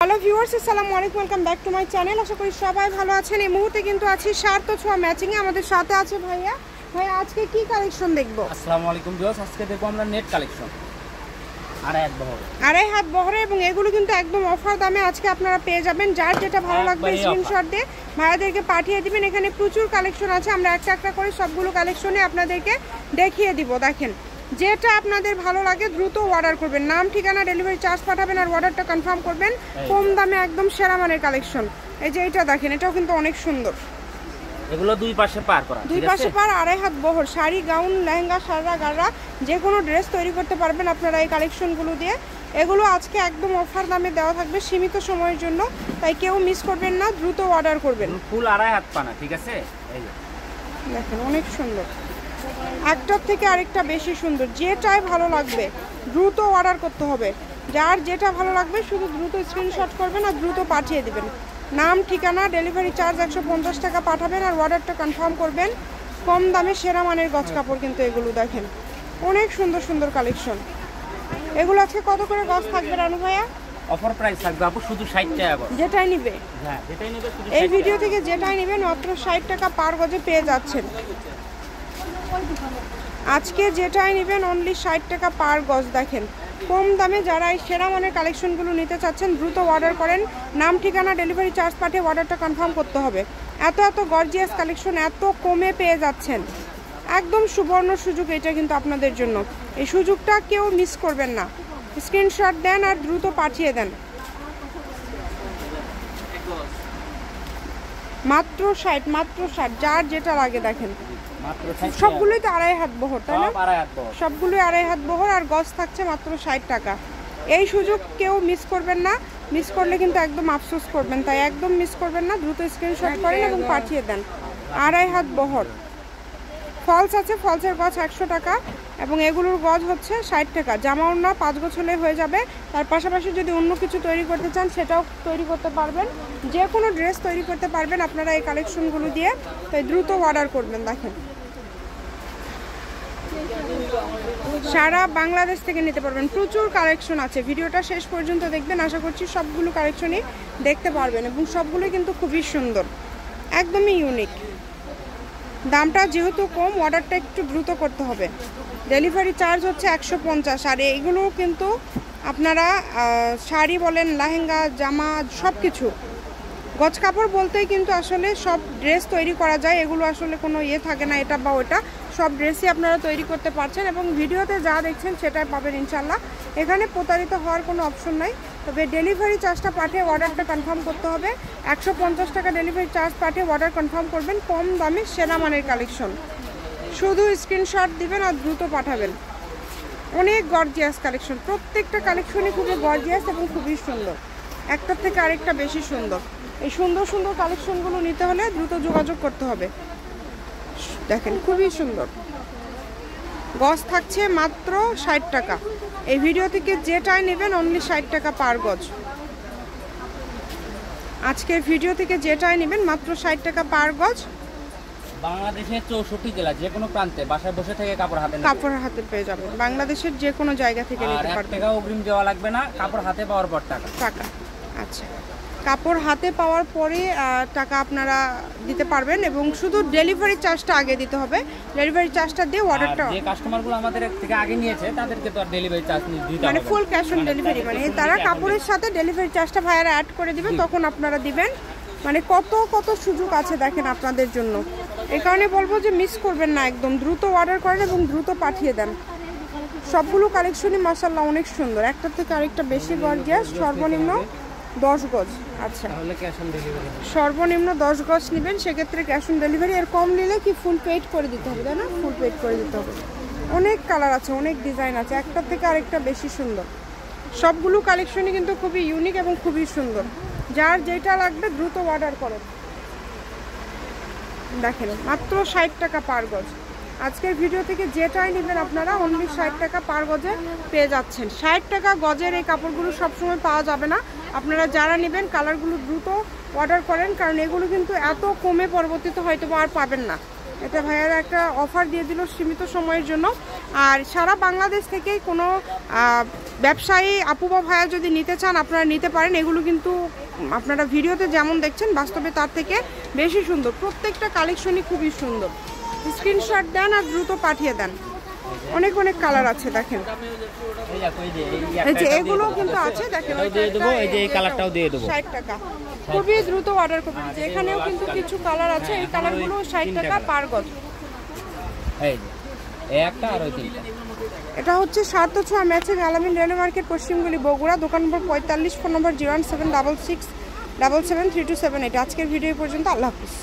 Hello viewers, আসসালামু আলাইকুম, welcome back to my channel. আশা করি সবাই ভালো আছেন। এই মুহূর্তে কিন্তু আছি সার্থ ছোঁয়া ম্যাচিংয়ে। আমাদের সাথে আছে ভাইয়া। ভাইয়া আজকে কি কালেকশন দেখবো? আসসালামু আলাইকুম ভিউয়ার্স, আজকে দেখবো আমরা নেট কালেকশন আড়াই হাত বহরে, এবং এগুলো কিন্তু একদম অফার দামে আজকে আপনারা পেয়ে যাবেন। যার যেটা ভালো লাগবে স্ক্রিনশট দিয়ে ভাইয়াদেরকে পাঠিয়ে দিবেন। এখানে প্রচুর কালেকশন আছে, আমরা একটা একটা করে সবগুলো কালেকশনে আপনাদেরকে দেখিয়ে দিব। দেখেন, যেটা আপনাদের ভালো লাগে দ্রুত অর্ডার করবেন। নাম, ঠিকানা, ডেলিভারি চার্জ পাঠাবেন আর অর্ডারটা কনফার্ম করবেন। কম দামে একদম সেরা মানের কালেকশন। এই যে এটা দেখেন, এটাও কিন্তু অনেক সুন্দর। এগুলো দুই পাশে পার করা, দুই পাশে পার, আড়াই হাত বহর। শাড়ি, গাউন, লেহেঙ্গা, সারা গাড়া যে কোনো ড্রেস তৈরি করতে পারবেন আপনারা এই কালেকশনগুলো দিয়ে। এগুলো আজকে একদম অফার দামে দেওয়া থাকবে সীমিত সময়ের জন্য, তাই কেউ মিস করবেন না, দ্রুত অর্ডার করবেন। ফুল আড়াই হাত পানা, ঠিক আছে? এই যে দেখেন, অনেক সুন্দর, একটার থেকে আরেকটা বেশি সুন্দর। যেটাই ভালো লাগবে দ্রুত অর্ডার করতে হবে। যার যেটা ভালো লাগবে শুধু দ্রুত স্ক্রিনশট করবেন আর দ্রুত পাঠিয়ে দিবেন। নাম, ঠিকানা, ডেলিভারি চার্জ 150 টাকা পাঠাবেন আর অর্ডারটা কনফার্ম করবেন। কম দামে সেরা মানের গজ কাপড় কিন্তু এগুলো। দেখেন, অনেক সুন্দর সুন্দর কালেকশন। এগুলো আজকে কত করে গজ থাকবে রানু ভাইয়া? অফার প্রাইস থাকবে আপু শুধু 60 টাকা করে। যেটাই নিবে, হ্যাঁ যেটাই নিবে শুধু এই ভিডিও থেকে যেটাই নেবেন মাত্র 60 টাকা পার গজে পেয়ে যাচ্ছেন। আজকে যেটাই নেবেন অনলি 60 টাকা পার গজ। দেখেন, কম দামে যারা এই সেরা মানের কালেকশনগুলো নিতে চাচ্ছেন দ্রুত অর্ডার করেন। নাম, ঠিকানা, ডেলিভারি চার্জ পাঠিয়ে অর্ডারটা কনফার্ম করতে হবে। এত এত গর্জিয়াস কালেকশন এত কমে পেয়ে যাচ্ছেন, একদম সুবর্ণ সুযোগ এটা কিন্তু আপনাদের জন্য। এই সুযোগটা কেউ মিস করবেন না। স্ক্রিনশট দেন আর দ্রুত পাঠিয়ে দেন। মাত্র 60, মাত্র 60, যার যেটা লাগে। দেখেন, সবগুলোই তো আড়াই হাত বহর, তাই না? সবগুলোই আড়াই হাত বহর আর গজ থাকছে মাত্র 60 টাকা। এই সুযোগ কেউ মিস করবেন না, মিস করলে কিন্তু একদম আফসোস করবেন। তাই একদম মিস করবেন না, দ্রুত স্ক্রিনশট করেন এবং পাঠিয়ে দেন। আড়াই হাত বহর, ফলস আছে, ফলসের গজ 100 টাকা এবং এগুলোর গজ হচ্ছে 60 টাকা। জামা ওড়না 5 গজ হলে হয়ে যাবে। তার পাশাপাশি যদি অন্য কিছু তৈরি করতে চান সেটাও তৈরি করতে পারবেন। যে কোনো ড্রেস তৈরি করতে পারবেন আপনারা এই কালেকশনগুলো দিয়ে, তাই দ্রুত অর্ডার করবেন। দেখেন, সারা বাংলাদেশ থেকে নিতে পারবেন। প্রচুর কালেকশন আছে, ভিডিওটা শেষ পর্যন্ত দেখবেন। আশা করছি সবগুলো কালেকশনই দেখতে পারবেন এবং সবগুলোই কিন্তু খুবই সুন্দর, একদমই ইউনিক। দামটা যেহেতু কম, অর্ডারটা একটু দ্রুত করতে হবে। ডেলিভারি চার্জ হচ্ছে 150। আর এইগুলো কিন্তু আপনারা শাড়ি বলেন, লেহেঙ্গা, জামা, সব কিছু গজ কাপড় বলতেই কিন্তু আসলে সব ড্রেস তৈরি করা যায়। এগুলো আসলে কোনো ইয়ে থাকে না এটা বা ওটা, সব ড্রেসই আপনারা তৈরি করতে পারছেন এবং ভিডিওতে যা দেখছেন সেটাই পাবেন ইনশাল্লাহ। এখানে প্রতারিত হওয়ার কোনো অপশন নাই। তবে ডেলিভারি চার্জটা পাঠিয়ে অর্ডারটা কনফার্ম করতে হবে। 150 টাকা ডেলিভারি চার্জ পাঠিয়ে অর্ডার কনফার্ম করবেন। কম দামে সেরা মানের কালেকশন, শুধু স্ক্রিনশট দিবেন আর দ্রুত পাঠাবেন। অনেক গর্জিয়াস কালেকশন, প্রত্যেকটা কালেকশনই খুবই গর্জিয়াস এবং খুবই সুন্দর, একটার থেকে আরেকটা বেশি সুন্দর। এই সুন্দর সুন্দর কালেকশনগুলো নিতে হলে দ্রুত যোগাযোগ করতে হবে। দেখেন, খুবই সুন্দর। গজ থাকছে মাত্র 60 টাকা। এই ভিডিও থেকে যেটাই নেবেন অনলি 60 টাকা পার গজ। আজকের ভিডিও থেকে যেটাই নেবেন মাত্র 60 টাকা পার গজ। বাংলাদেশের 64 জেলা যে কোনো প্রান্তে বাসায় বসে থেকে কাপড় হাতে পেয়ে যাবেন। বাংলাদেশের যে কোনো জায়গা থেকে নিতে পারবেন। টাকা অগ্রিম দেওয়া লাগবে না, কাপড় হাতে পাওয়ার পর টাকা। আচ্ছা, কাপড় হাতে পাওয়ার পরে টাকা আপনারা দিতে পারবেন এবং শুধু ডেলিভারি চার্জটা আগে দিতে হবে। ডেলিভারি চার্জটা দিয়ে অর্ডারটা, যে কাস্টমারগুলো আমাদের থেকে আগে নিয়েছে তাদেরকে তো আর ডেলিভারি চার্জ দিতে হবে, মানে ফুল ক্যাশ অন ডেলিভারি, মানে তারা কাপড়ের সাথে ডেলিভারি চার্জটা ভাইয়ারা অ্যাড করে দিবে, তখন আপনারা দিবেন। মানে কত কত সুযোগ আছে দেখেন আপনাদের জন্য। এই কারণে বলবো যে মিস করবেন না, একদম দ্রুত অর্ডার করেন এবং দ্রুত পাঠিয়ে দেন। সবগুলো কালেকশনই মাশাআল্লাহ অনেক সুন্দর, একটার থেকে আরেকটা বেশি গর্জিয়াস। সর্বনিম্ন 10 গজ। আচ্ছা, সর্বনিম্ন 10 গজ নেবেন, সেক্ষেত্রে ক্যাশ অন ডেলিভারি। এর কম নিলে কি ফুল পেড করে দিতে হবে, তাই না? ফুল পেড করে দিতে হবে। অনেক কালার আছে, অনেক ডিজাইন আছে, একটার থেকে আরেকটা বেশি সুন্দর। সবগুলো কালেকশনই কিন্তু খুবই ইউনিক এবং খুবই সুন্দর। যার যেটা লাগবে দ্রুত অর্ডার করুন। দেখেন, মাত্র 60 টাকা পার গজ। আজকের ভিডিও থেকে যেটাই নেবেন আপনারা অনলি 60 টাকা পার গজে পেয়ে যাচ্ছেন। 60 টাকা গজের এই কাপড়গুলো সবসময় পাওয়া যাবে না। আপনারা যারা নেবেন কালারগুলো দ্রুত অর্ডার করেন, কারণ এগুলো কিন্তু এত কমে পরবর্তীতে হয়তো আর পাবেন না। এটা ভাইয়ারা একটা অফার দিয়ে দিল সীমিত সময়ের জন্য। আর সারা বাংলাদেশ থেকেই কোনো ব্যবসায়ী আপু বা ভাইয়া যদি নিতে চান আপনারা নিতে পারেন। এগুলো কিন্তু আপনারা ভিডিওতে যেমন দেখছেন বাস্তবে তার থেকে বেশি সুন্দর, প্রত্যেকটা কালেকশনই খুবই সুন্দর। স্ক্রিনশট দেন আর দ্রুত পাঠিয়ে দেন। অনেক অনেক কালার আছে দেখেন, এই যে এগুলো কিন্তু আছে দেখেন, এই কালারটাও দিয়ে দেবো 60 টাকা। খুবই দ্রুত অর্ডার করবেন। যে এখানেও কিন্তু কিছু কালার আছে, এই কালারগুলো 60 টাকা পার গজ। এই যে এই একটা আর ওই তিনটা। এটা হচ্ছে সার্থ ছোঁয়া ম্যাচিং আলামিন রেলওয়ে মার্কেট, পশ্চিমগুলি, বগুড়া। দোকান নম্বর 45, ফোন নম্বর 01766773278। আজকের ভিডিও পর্যন্ত, আল্লাহ হাফিজ।